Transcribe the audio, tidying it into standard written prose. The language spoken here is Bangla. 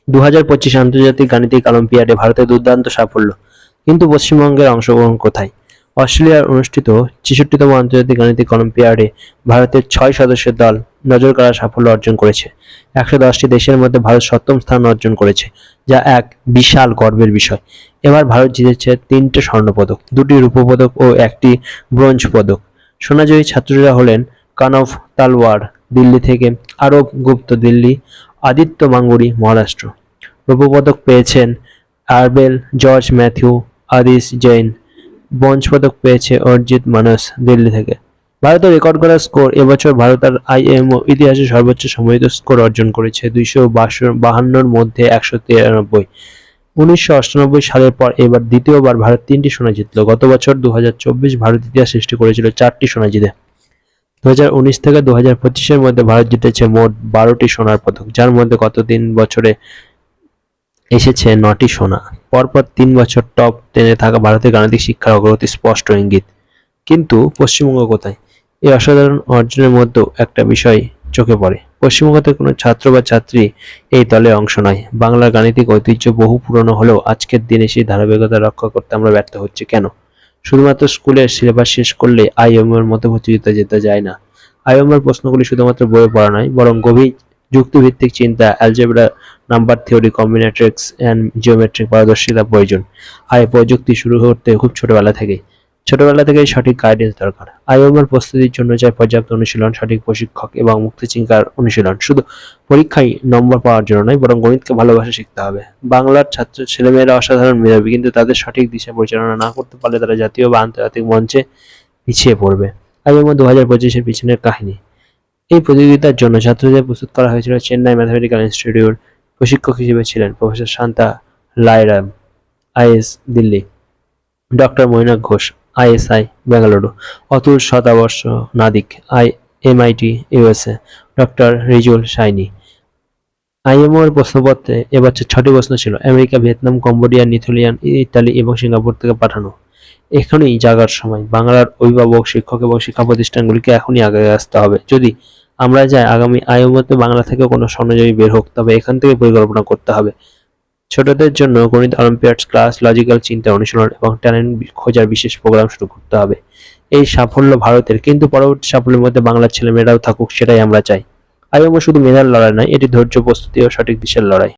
2025 আন্তর্জাতিক গাণিতিক অলিম্পিয়াডে ভারতের দুর্দান্ত সাফল্য, কিন্তু পশ্চিমবঙ্গের অংশগ্রহণ কোথায়? অস্ট্রেলিয়ায় অনুষ্ঠিত 66তম আন্তর্জাতিক গাণিতিক অলিম্পিয়াডে ভারতের 6 সদস্যের দল নজরকাড়া সাফল্য অর্জন করেছে। 110টি দেশের মধ্যে ভারত 7ম স্থান অর্জন করেছে, যা এক বিশাল গর্বের বিষয়। এবার ভারত জিতেছে 3টে স্বর্ণপদক, 2টি রূপপদক ও 1টি ব্রোঞ্জ পদক। সোনাজয়ী ছাত্রীরা হলেন কানভ তালওয়ার দিল্লি থেকে, আরব গুপ্ত দিল্লি, আদিত্য মাঙ্গুরি মহারাষ্ট্র। রৌপ্য পদক পেয়েছেন আরবেল George Matthew, Adish Jain. Bronze পদক পেয়েছে অরিজিৎ মানস দিল্লি থেকে। ভারতের রেকর্ড করা স্কোর। এবছর ভারত আর আইএমও ইতিহাসে সর্বোচ্চ সম্মিলিত স্কোর অর্জন করেছে 252-র মধ্যে 193। 1998 সালের পর এবার দ্বিতীয়বার ভারত 3টি সোনা জিতল। গত বছর 2024 ভারত ইতিহাস সৃষ্টি করেছিল 4টি সোনা জিতে। 2019 থেকে 2025-এর মধ্যে ভারত জিতেছে মোট 12টি সোনার পদক, যার মধ্যে গত 3 বছরে এসেছে 9টি সোনা। পরপর 3 বছর টপ 10-এ থাকা ভারতের গাণিতিক শিক্ষার অগ্রগতি স্পষ্ট ইঙ্গিত। কিন্তু পশ্চিমবঙ্গ কোথায়? এই অসাধারণ অর্জনের মধ্যেও একটা বিষয় চোখে পড়ে। পশ্চিমবঙ্গতে কোনো ছাত্র বা ছাত্রী এই দলে অংশ নয়। বাংলার গাণিতিক ঐতিহ্য বহু পুরনো হলেও আজকের দিনে সেই ধারাবাহিকতা রক্ষা করতে আমরা ব্যর্থ হচ্ছি কেন? শুধুমাত্র স্কুলের সিলেবাস শেষ করলে আইএমএর মতো প্রতিযোগিতা জেতা যায় না। আইএমএর প্রশ্নগুলি শুধুমাত্র বইয়ে পড়া নয়, বরং গভীর যুক্তিভিত্তিক চিন্তা, algebra, number theory, combinatorics and geometric পারদর্শিতা প্রয়োজন। আর এই প্রযুক্তি শুরু করতে খুব ছোটবেলা থেকেই সঠিক গাইডেন্স দরকার। আইএমএর প্রস্তুতির জন্য চাই পর্যাপ্ত অনুশীলন, সঠিক প্রশিক্ষক এবং মুক্তচিন্তার অনুশীলন। শুধু পরীক্ষায় নম্বর পাওয়ার জন্য নয়, বরং গণিতকে ভালোবাসা শিখতে হবে। বাংলার ছাত্র ছেলেমেয়েরা অসাধারণ মেধাবী, কিন্তু তাদের সঠিক দিশা পরিচালনা না করতে পারলে তারা জাতীয় বা আন্তর্জাতিক মঞ্চে পিছিয়ে পড়বে। আইএমও 2025-এর পিছনের কাহিনী। এই প্রতিযোগিতার জন্য ছাত্রদের প্রস্তুত করা হয়েছিল চেন্নাই ম্যাথমেটিক্যাল ইনস্টিটিউট। প্রশিক্ষক হিসেবে ছিলেন professor Shanta Lairam, IS Delhi; doctor Mainak Ghosh, ISI Bengaluru; Atul Shatavarsha Nadig, MIT USA; doctor Rijul Saini. আইএমওর প্রশ্নপত্রে এবছর 6টি প্রশ্ন ছিল America, Vietnam, Cambodia, New Zealand, Italy এবং সিঙ্গাপুর থেকে পাঠানো। এখনই জাগার সময়। বাংলার অভিভাবক, শিক্ষক এবং শিক্ষা প্রতিষ্ঠানগুলিকে এখনই আগে আসতে হবে। যদি আমরা চাই আগামী আইএমওতে বাংলা থেকে কোনো স্বর্ণজয়ী বের হোক, তবে এখান থেকে পরিকল্পনা করতে হবে। ছোটদের জন্য গণিত অলিম্পিয়াডস ক্লাস, লজিক্যাল চিন্তা অনুশীলন এবং ট্যালেন্ট খোঁজার বিশেষ প্রোগ্রাম শুরু করতে হবে। এই সাফল্য ভারতের, কিন্তু পরবর্তী সাফল্যের মধ্যে বাংলার ছেলেমেয়েরাও থাকুক, সেটাই আমরা চাই। আইএমও শুধু মেধার লড়াই নয়, এটি ধৈর্য, প্রস্তুতি ও সঠিক দিশের লড়াই।